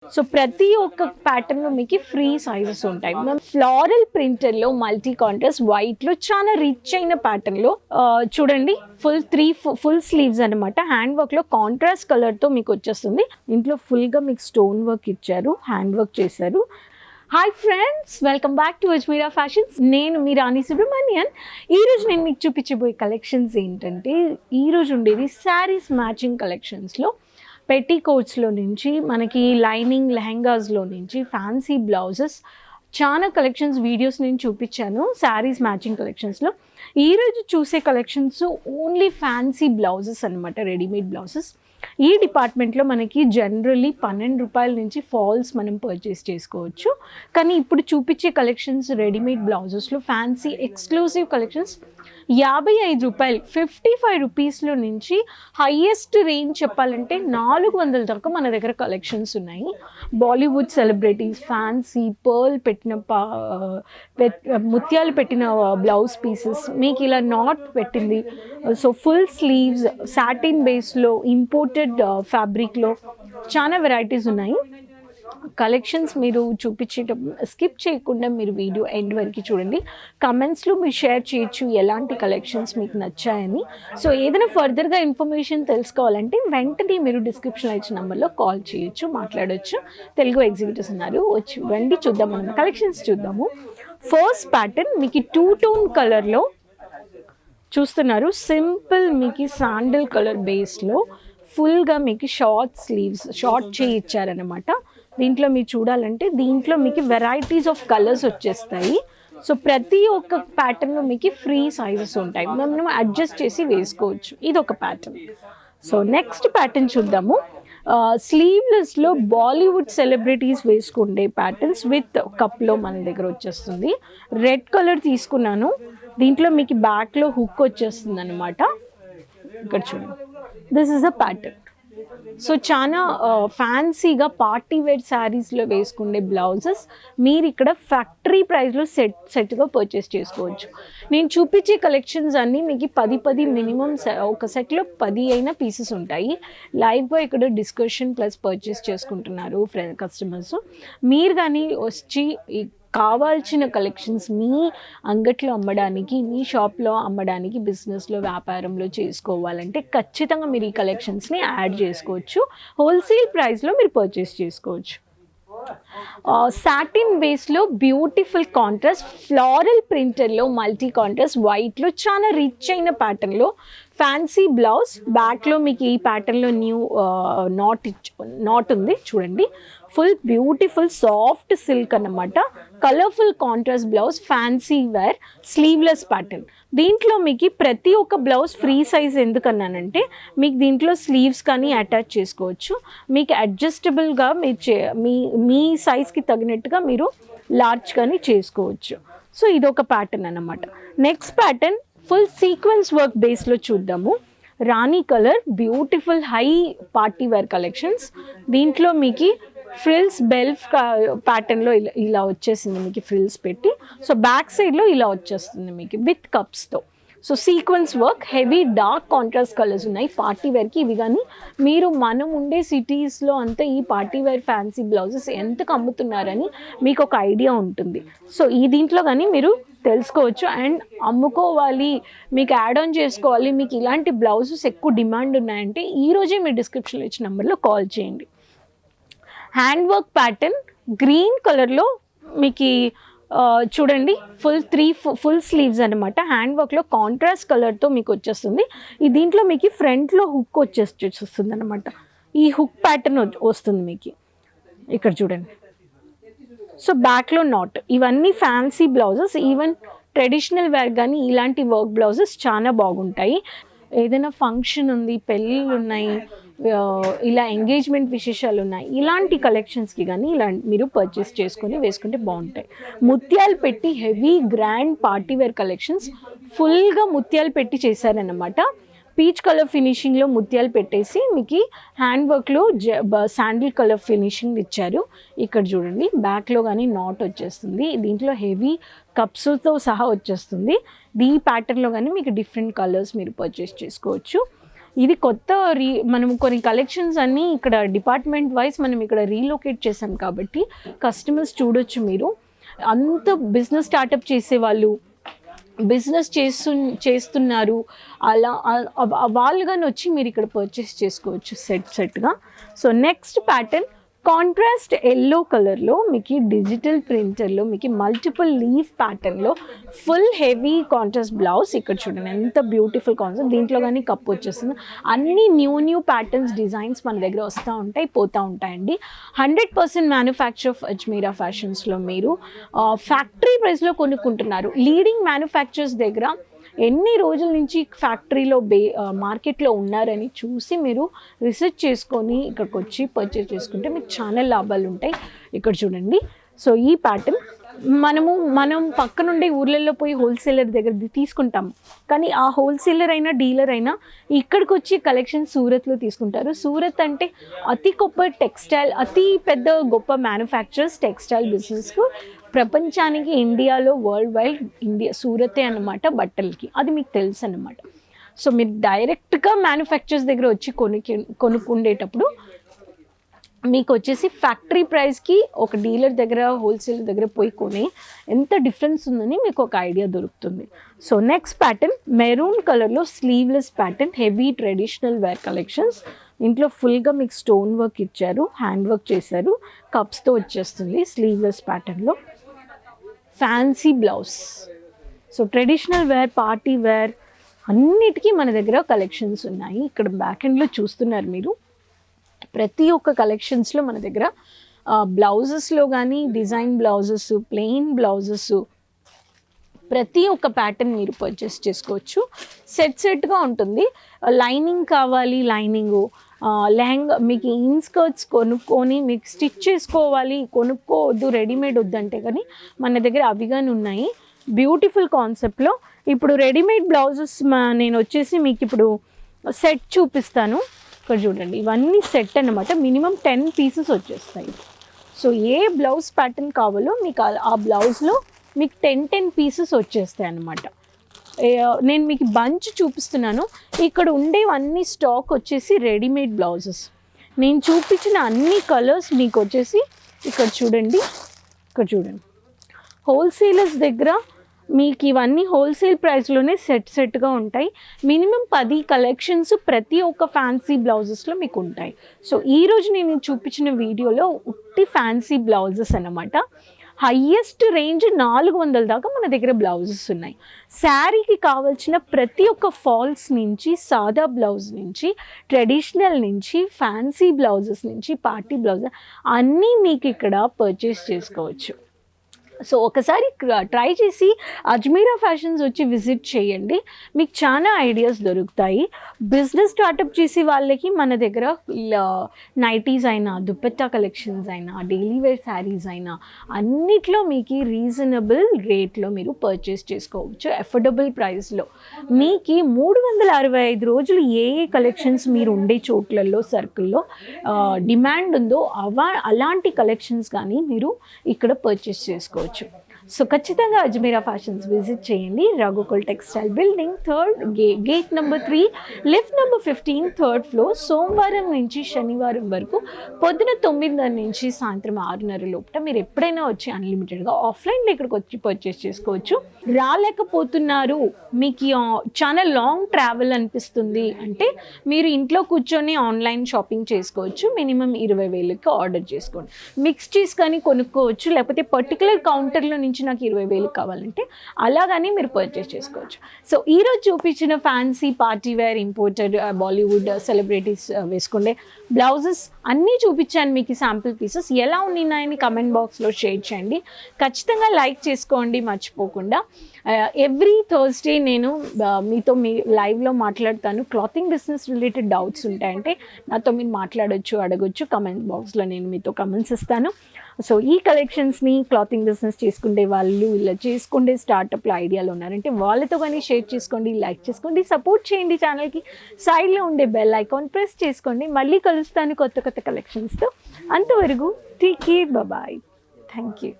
So ప్రతి ఒక్క pattern లో మీకు ఫ్రీ సైజెస్ ఉంటాయి. ఫ్లోరల్ ప్రింటర్ లో మల్టీ కాంట్రాస్ట్ వైట్ లో చాలా రిచ్ అయిన ప్యాటర్న్ లో చూడండి, ఫుల్ స్లీవ్స్ అనమాట. హ్యాండ్ వర్క్ లో కాంట్రాస్ట్ కలర్ తో మీకు వచ్చేస్తుంది. ఇంట్లో ఫుల్ గా మీకు స్టోన్ వర్క్ ఇచ్చారు, హ్యాండ్ వర్క్ చేశారు. Hi friends, welcome back to Ajmeera fashions. నేను మీ రాణి సుబ్రహ్మణ్యన్. ఈరోజు నేను మీకు చూపించబోయే కలెక్షన్స్ ఏంటంటే, ఈరోజు ఉండేది శారీస్ మ్యాచింగ్ కలెక్షన్స్లో పెట్టికోట్స్లో నుంచి మనకి లైనింగ్ లెహెంగాస్లో నుంచి ఫ్యాన్సీ బ్లౌజెస్ చాలా కలెక్షన్స్ వీడియోస్ నేను చూపించాను శారీస్ మ్యాచింగ్ కలెక్షన్స్లో. ఈరోజు చూసే కలెక్షన్స్ ఓన్లీ ఫ్యాన్సీ బ్లౌజెస్ అనమాట, రెడీమేడ్ బ్లౌజెస్. ఈ డిపార్ట్మెంట్లో మనకి జనరల్లీ 12 రూపాయల నుంచి ఫాల్స్ మనం పర్చేస్ చేసుకోవచ్చు. కానీ ఇప్పుడు చూపించే కలెక్షన్స్ రెడీమేడ్ బ్లౌజెస్లో ఫ్యాన్సీ ఎక్స్క్లూజివ్ కలెక్షన్స్ 55 రూపాయలు, 55 రూపీస్లో నుంచి హయ్యెస్ట్ రేంజ్ చెప్పాలంటే 400 దాకా మన దగ్గర కలెక్షన్స్ ఉన్నాయి. బాలీవుడ్ సెలబ్రిటీస్ ఫ్యాన్సీ పర్ల్ పెట్టిన ముత్యాలు పెట్టిన బ్లౌజ్ పీసెస్, మీకు ఇలా నాట్ పెట్టింది. సో ఫుల్ స్లీవ్స్ సాటిన్ బేస్లో ఇంపోర్టెడ్ ఫ్యాబ్రిక్లో చాలా వెరైటీస్ ఉన్నాయి. కలెక్షన్స్ మీరు చూపించేటప్పుడు స్కిప్ చేయకుండా మీరు వీడియో ఎండ్ వరకు చూడండి. కమెంట్స్లో మీరు షేర్ చేయొచ్చు ఎలాంటి కలెక్షన్స్ మీకు నచ్చాయని. సో ఏదైనా ఫర్దర్గా ఇన్ఫర్మేషన్ తెలుసుకోవాలంటే వెంటనే మీరు డిస్క్రిప్షన్లో ఇచ్చిన నెంబర్లో కాల్ చేయొచ్చు, మాట్లాడవచ్చు. తెలుగు ఎగ్జిక్యూటివ్స్ ఉన్నారు, వచ్చి రండి చూద్దాం, మనం కలెక్షన్స్ చూద్దాము. ఫస్ట్ ప్యాటర్న్ మీకు 2 టోన్ కలర్లో చూస్తున్నారు. సింపుల్ మీకు శాండిల్ కలర్ బేస్లో ఫుల్గా మీకు షార్ట్ స్లీవ్స్ షార్ట్ చేయి ఇచ్చారనమాట. దీంట్లో మీరు చూడాలంటే దీంట్లో మీకు వెరైటీస్ ఆఫ్ కలర్స్ వచ్చేస్తాయి. సో ప్రతి ఒక్క ప్యాటర్న్లో మీకు ఫ్రీ సైజెస్ ఉంటాయి, మనం అడ్జస్ట్ చేసి వేసుకోవచ్చు. ఇది ఒక ప్యాటర్న్. సో నెక్స్ట్ ప్యాటర్న్ చూద్దాము. స్లీవ్లెస్లో బాలీవుడ్ సెలబ్రిటీస్ వేసుకుండే ప్యాటర్న్స్ విత్ కప్లో మన దగ్గర వచ్చేస్తుంది. రెడ్ కలర్ తీసుకున్నాను. దీంట్లో మీకు బ్యాక్లో హుక్ వచ్చేస్తుంది అనమాట. ఇక్కడ చూడండి, this is a pattern. So చాలా ఫ్యాన్సీగా పార్టీ వేర్ శారీస్లో వేసుకునే బ్లౌజెస్ మీరు ఇక్కడ ఫ్యాక్టరీ ప్రైస్లో సెట్గా పర్చేస్ చేసుకోవచ్చు. నేను చూపించే కలెక్షన్స్ అన్నీ మీకు 10 మినిమం ఒక సెట్లో 10 అయినా పీసెస్ ఉంటాయి. లైవ్గా ఇక్కడ డిస్కషన్ ప్లస్ పర్చేస్ చేసుకుంటున్నారు కస్టమర్స్. మీరు కానీ వచ్చి కావాల్సిన కలెక్షన్స్ మీ అంగట్లో అమ్మడానికి, మీ షాప్లో అమ్మడానికి, బిజినెస్లో వ్యాపారంలో చేసుకోవాలంటే ఖచ్చితంగా మీరు ఈ కలెక్షన్స్ని యాడ్ చేసుకోవచ్చు. హోల్సేల్ ప్రైస్లో మీరు పర్చేస్ చేసుకోవచ్చు. సాటిన్ బేస్లో బ్యూటిఫుల్ కాంట్రాస్ట్ ఫ్లోరల్ ప్రింటర్లో మల్టీ కాంట్రాస్ట్ వైట్లో చాలా రిచ్ అయిన ప్యాటర్న్లో ఫ్యాన్సీ బ్లౌజ్. బ్యాక్లో మీకు ఈ ప్యాటర్న్లో న్యూ నాట్ ఉంది చూడండి. ఫుల్ బ్యూటిఫుల్ సాఫ్ట్ సిల్క్ అన్నమాట. Colourful contrast blouse, fancy wear, sleeveless pattern. దీంట్లో మీకు ప్రతి ఒక్క బ్లౌజ్ ఫ్రీ సైజ్ ఎందుకన్నానంటే మీకు దీంట్లో స్లీవ్స్ కానీ అటాచ్ చేసుకోవచ్చు. మీకు అడ్జస్టబుల్గా మీ సైజ్కి తగినట్టుగా మీరు లార్జ్ కానీ చేసుకోవచ్చు. సో ఇదొక ప్యాటర్న్ అన్నమాట. Next pattern full sequence work బేస్లో చూద్దాము. రాణి colour beautiful high party wear collections. దీంట్లో మీకు ఫ్రిల్స్ బెల్ఫ్ ప్యాటర్న్లో ఇలా వచ్చేసింది మీకు ఫ్రిల్స్ పెట్టి. సో బ్యాక్ సైడ్లో ఇలా వచ్చేస్తుంది మీకు విత్ కప్స్తో. So sequence work, heavy dark contrast colours ఉన్నాయి పార్టీ వేర్కి. ఇవి కానీ మీరు మనం ఉండే సిటీస్లో అంతా ఈ పార్టీ వేర్ ఫ్యాన్సీ బ్లౌజెస్ ఎంతకు అమ్ముతున్నారని మీకు ఒక ఐడియా ఉంటుంది. సో ఈ దీంట్లో కానీ మీరు తెలుసుకోవచ్చు. అండ్ అమ్ముకోవాలి, మీకు యాడ్ ఆన్ చేసుకోవాలి, మీకు ఇలాంటి బ్లౌజెస్ ఎక్కువ డిమాండ్ ఉన్నాయంటే ఈరోజే మీరు డిస్క్రిప్షన్లో ఇచ్చిన నెంబర్లో కాల్ చేయండి. హ్యాండ్ వర్క్ ప్యాటర్న్ గ్రీన్ కలర్లో మీకు చూడండి, ఫుల్ స్లీవ్స్ అనమాట. హ్యాండ్ వర్క్లో కాంట్రాస్ట్ కలర్తో మీకు వచ్చేస్తుంది. ఈ దీంట్లో మీకు ఫ్రంట్లో హుక్ వచ్చేస్తుంది అనమాట. ఈ హుక్ ప్యాటర్న్ వస్తుంది మీకు ఇక్కడ చూడండి. సో బ్యాక్లో నాట్. ఇవన్నీ fancy blouses. Even traditional wear కానీ ఇలాంటి వర్క్ బ్లౌజెస్ చాలా బాగుంటాయి. ఏదైనా ఫంక్షన్ ఉంది, పెళ్ళిళ్ళు ఉన్నాయి, ఇలా ఎంగేజ్మెంట్ విశేషాలు ఉన్నాయి, ఇలాంటి కలెక్షన్స్కి కానీ మీరు పర్చేస్ చేసుకొని వేసుకుంటే బాగుంటాయి. ముత్యాలు పెట్టి heavy grand party wear collections ఫుల్గా ముత్యాలు పెట్టి చేశారన్నమాట. పీచ్ కలర్ ఫినిషింగ్లో ముత్యాలు పెట్టేసి మీకు హ్యాండ్ వర్క్లో శాండిల్ కలర్ ఫినిషింగ్ ఇచ్చారు. ఇక్కడ చూడండి, బ్యాక్లో కానీ నాట్ వచ్చేస్తుంది. దీంట్లో హెవీ కప్స్తో సహా వచ్చేస్తుంది. ఈ ప్యాటర్న్లో కానీ మీకు డిఫరెంట్ కలర్స్ మీరు పర్చేస్ చేసుకోవచ్చు. ఇది కొత్త మనం కొన్ని కలెక్షన్స్ అన్నీ ఇక్కడ డిపార్ట్మెంట్ వైజ్ మనం ఇక్కడ రీలొకేట్ చేసాం కాబట్టి కస్టమర్స్ చూడొచ్చు మీరు. అంత బిజినెస్ స్టార్టప్ చేసేవాళ్ళు, బిజినెస్ చేస్తున్నారు అలా వాళ్ళు కానీ వచ్చి మీరు ఇక్కడ పర్చేస్ చేసుకోవచ్చు సెట్గా. So next pattern contrast yellow కలర్లో మీకు డిజిటల్ ప్రింటర్లో మీకు మల్టిపుల్ లీఫ్ ప్యాటర్న్లో ఫుల్ హెవీ కాంట్రాస్ట్ బ్లౌజ్. ఇక్కడ చూడండి ఎంత బ్యూటిఫుల్ కాన్సెప్ట్. దీంట్లో కానీ కప్ వచ్చేస్తుంది. అన్ని న్యూ ప్యాటర్న్స్ డిజైన్స్ మన దగ్గర వస్తూ ఉంటాయి, పోతూ ఉంటాయండి. 100% మ్యానుఫ్యాక్చర్ ఆఫ్ అజ్మీరా ఫ్యాషన్స్లో మీరు ఫ్యాక్టరీ ప్రైస్లో కొనుక్కుంటున్నారు. లీడింగ్ మ్యానుఫ్యాక్చర్స్ దగ్గర ఎన్ని రోజుల నుంచి ఫ్యాక్టరీలో మార్కెట్లో ఉన్నారని చూసి మీరు రీసెర్చ్ చేసుకొని ఇక్కడికి వచ్చి పర్చేస్ చేసుకుంటే మీకు చాలా లాభాలు ఉంటాయి. ఇక్కడ చూడండి. సో ఈ ప్యాటర్న్ మనం పక్కనుండే ఊర్లలో పోయి హోల్సేలర్ దగ్గర తీసుకుంటాం, కానీ ఆ హోల్సేలర్ అయినా డీలర్ అయినా ఇక్కడికి వచ్చి కలెక్షన్ సూరత్లో తీసుకుంటారు. సూరత్ అంటే అతి పెద్ద గొప్ప మ్యానుఫ్యాక్చరర్స్ టెక్స్టైల్ బిజినెస్కు ప్రపంచానికి ఇండియాలో వరల్డ్ వైడ్ సూరతే అన్నమాట బట్టలకి. అది మీకు తెలుసు అన్నమాట. సో మీరు డైరెక్ట్గా మ్యానుఫ్యాక్చర్స్ దగ్గర వచ్చి కొనుక్కుండేటప్పుడు మీకు వచ్చేసి ఫ్యాక్టరీ ప్రైస్కి ఒక డీలర్ దగ్గర హోల్సేలర్ దగ్గర పోయి కొనే ఎంత డిఫరెన్స్ ఉందని మీకు ఒక ఐడియా దొరుకుతుంది. సో నెక్స్ట్ ప్యాటర్న్ మెరూన్ కలర్లో sleeveless pattern, heavy traditional wear collections. ఇంట్లో ఫుల్గా మీకు స్టోన్ వర్క్ ఇచ్చారు, హ్యాండ్ వర్క్ చేశారు, కప్స్తో వచ్చేస్తుంది. స్లీవ్లెస్ ప్యాటర్న్లో fancy blouse. So traditional wear, party wear అన్నిటికీ మన దగ్గర కలెక్షన్స్ ఉన్నాయి. ఇక్కడ బ్యాక్ ఎండ్లో చూస్తున్నారు మీరు. ప్రతి ఒక్క కలెక్షన్స్లో మన దగ్గర బ్లౌజెస్లో కానీ డిజైన్ బ్లౌజెస్, ప్లెయిన్ బ్లౌజెస్, ప్రతి ఒక్క ప్యాటర్న్ మీరు పర్చేస్ చేసుకోవచ్చు. సెట్గా ఉంటుంది. లైనింగ్ కావాలి, లైనింగు లెహంగా మీకు ఇన్స్కర్ట్స్ కొనుక్కొని మీకు స్టిచ్ చేసుకోవాలి, కొనుక్కోవద్దు రెడీమేడ్ వద్దంటే కానీ మన దగ్గర అవి కానీ ఉన్నాయి. బ్యూటిఫుల్ కాన్సెప్ట్లో ఇప్పుడు రెడీమేడ్ బ్లౌజెస్ నేను వచ్చేసి మీకు ఇప్పుడు సెట్ చూపిస్తాను. ఇక్కడ చూడండి, ఇవన్నీ సెట్ అన్నమాట. మినిమం 10 పీసెస్ వచ్చేస్తాయి. సో ఏ బ్లౌజ్ ప్యాటర్న్ కావాలో మీకు ఆ బ్లౌజ్లో మీకు 10 పీసెస్ వచ్చేస్తాయి అన్నమాట. నేను మీకు బంచ్ చూపిస్తున్నాను. ఇక్కడ ఉండేవన్నీ స్టాక్ వచ్చేసి రెడీమేడ్ బ్లౌజెస్. నేను చూపించిన అన్ని కలర్స్ మీకు వచ్చేసి ఇక్కడ చూడండి. హోల్సేలర్స్ దగ్గర మీకు ఇవన్నీ హోల్సేల్ ప్రైస్లోనే సెట్గా ఉంటాయి. మినిమం 10 కలెక్షన్స్ ప్రతి ఒక్క ఫ్యాన్సీ బ్లౌజెస్లో మీకు ఉంటాయి. సో ఈరోజు నేను చూపించిన వీడియోలో ఉట్టి ఫ్యాన్సీ బ్లౌజెస్ అన్నమాట. హయ్యెస్ట్ రేంజ్ 400 దాకా మన దగ్గర బ్లౌజెస్ ఉన్నాయి. శారీకి కావాల్సిన ప్రతి ఒక్క ఫాల్స్ నుంచి, సాదా బ్లౌజ్ నుంచి, ట్రెడిషనల్ నుంచి, ఫ్యాన్సీ బ్లౌజెస్ నుంచి, పార్టీ బ్లౌజ్ అన్నీ మీకు ఇక్కడ పర్చేస్ చేసుకోవచ్చు. సో ఒకసారి ట్రై చేసి అజ్మీరా ఫ్యాషన్స్ వచ్చి విజిట్ చేయండి. మీకు చాలా ఐడియాస్ దొరుకుతాయి. బిజినెస్ స్టార్టప్ చేసే వాళ్ళకి మన దగ్గర నైటీస్ అయినా, దుపట్టా కలెక్షన్స్ అయినా, డైలీ వేర్ శారీస్ అయినా అన్నిట్లో మీకు రీజనబుల్ రేట్లో మీరు పర్చేస్ చేసుకోవచ్చు. అఫోర్డబుల్ ప్రైస్లో మీకు 365 రోజులు ఏ కలెక్షన్స్ మీరు ఉండే చోట్లలో సర్కిల్లో డిమాండ్ ఉందో అలాంటి కలెక్షన్స్ కానీ మీరు ఇక్కడ పర్చేస్ చేసుకోవచ్చు. సో ఖచ్చితంగా అజ్మీరా ఫ్యాషన్స్ విజిట్ చేయండి. Raghukul textile building, gate number 3, lift number 15, 3rd floor. సోమవారం నుంచి శనివారం వరకు పొద్దున 9:30 నుంచి సాయంత్రం 6:30 లోపల మీరు ఎప్పుడైనా వచ్చి అన్లిమిటెడ్గా ఆఫ్లైన్లో ఇక్కడికి వచ్చి పర్చేస్ చేసుకోవచ్చు. రాలేకపోతున్నారు, మీకు చాలా లాంగ్ ట్రావెల్ అనిపిస్తుంది అంటే మీరు ఇంట్లో కూర్చొని ఆన్లైన్ షాపింగ్ చేసుకోవచ్చు. మినిమం 20,000కి ఆర్డర్ చేసుకోండి. మిక్స్ చీజ్ కానీ కొనుక్కోవచ్చు, లేకపోతే పర్టికులర్ కౌంటర్లో నుంచి నాకు 20,000 కావాలంటే అలాగని మీరు పర్చేస్ చేసుకోవచ్చు. సో ఈరోజు చూపించిన fancy party wear, imported, Bollywood celebrities వేసుకుండే బ్లౌజెస్ అన్నీ చూపించాను మీకు. శాంపుల్ పీసెస్ ఎలా ఉన్నాయని కమెంట్ బాక్స్లో షేర్ చేయండి. ఖచ్చితంగా లైక్ చేసుకోండి మర్చిపోకుండా. ఎవ్రీ థర్స్డే నేను మీతో లైవ్లో మాట్లాడతాను. క్లాతింగ్ బిజినెస్ రిలేటెడ్ డౌట్స్ ఉంటాయంటే నాతో మీరు మాట్లాడొచ్చు, అడగొచ్చు. కమెంట్ బాక్స్లో నేను మీతో కమెంట్స్ ఇస్తాను. సో ఈ కలెక్షన్స్ని క్లాతింగ్ బిజినెస్ చేసుకునే వాళ్ళు, ఇలా చేసుకుంటే స్టార్టప్లో ఐడియాలు ఉన్నారంటే వాళ్ళతో కానీ షేర్ చేసుకోండి, లైక్ చేసుకోండి, సపోర్ట్ చేయండి. ఛానల్కి సైడ్లో ఉండే బెల్ ఐకాన్ ప్రెస్ చేసుకోండి. మళ్ళీ కలుస్తాను కొత్త కలెక్షన్స్తో. అంతవరకు take care, bye. Thank you.